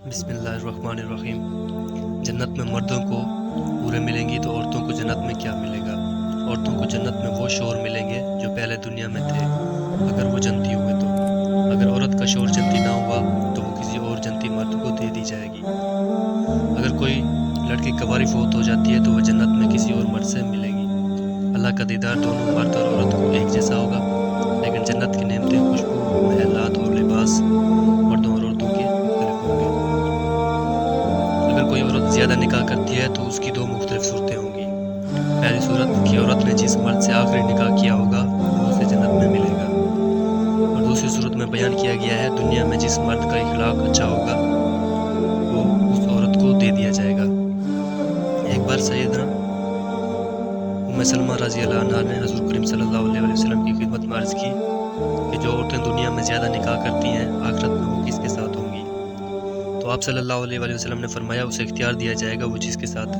بسم اللہ الرحمن الرحیم۔ جنت میں مردوں کو حوریں ملیں گی تو عورتوں کو جنت میں کیا ملے گا؟ عورتوں کو جنت میں وہ شور ملیں گے جو پہلے دنیا میں تھے، اگر وہ جنتی ہوئے تو۔ اگر عورت کا شور جنتی نہ ہوا تو وہ کسی اور جنتی مرد کو دے دی جائے گی۔ اگر کوئی لڑکی کنواری فوت ہو جاتی ہے تو وہ جنت میں کسی اور مرد سے ملے گی۔ اللہ کا دیدار دونوں مرد اور عورت کو ایک جیسا ہوگا، لیکن جنت کی نعمتیں، خوشبو، محلات اور لباس مردوں اور عورتوں کے مختلف ہوں گے۔ اگر کوئی عورت زیادہ نکاح کرتی ہے تو اس کی دو مختلف صورتیں ہوں گی۔ پہلی صورت کہ عورت نے جس مرد سے آخری نکاح کیا ہوگا وہ اسے جنت میں ملے گا، اور دوسری صورت میں بیان کیا گیا ہے دنیا میں جس مرد کا اخلاق اچھا ہوگا وہ اس عورت کو دے دیا جائے گا۔ ایک بار سیدنا ام سلمہ رضی اللہ عنہا نے حضور کریم صلی اللہ علیہ وسلم کی خدمت میں عرض کی کہ جو عورتیں دنیا میں زیادہ نکاح کرتی ہیں آخرت میں وہ کس کے ساتھ ہوں گی؟ تو آپ صلی اللہ علیہ وسلم نے فرمایا اسے اختیار دیا جائے گا وہ جس کے ساتھ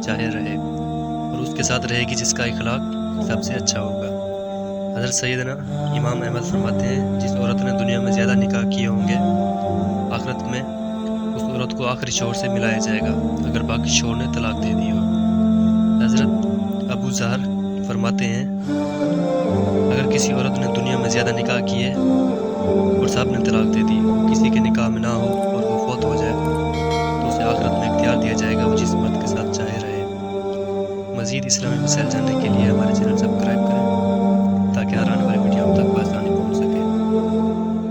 چاہے رہے، اور اس کے ساتھ رہے گی جس کا اخلاق سب سے اچھا ہوگا۔ حضرت سیدنا امام احمد فرماتے ہیں جس عورت نے دنیا میں زیادہ نکاح کیے ہوں گے آخرت میں اس عورت کو آخری شوہر سے ملایا جائے گا اگر باقی شوہر نے طلاق دے دی ہو۔ حضرت ابو ذر فرماتے ہیں اگر کسی عورت نے دنیا میں زیادہ نکاح کیے اور سب نے طلاق دے دی، کسی کے نکاح میں نہ ہو اور وہ فوت ہو جائے تو اسے آخرت میں اختیار دیا جائے گا وہ جس مرد کے ساتھ چاہے رہے۔ مزید اسلامی مسائل جاننے کے لیے ہمارے چینل سبسکرائب کریں۔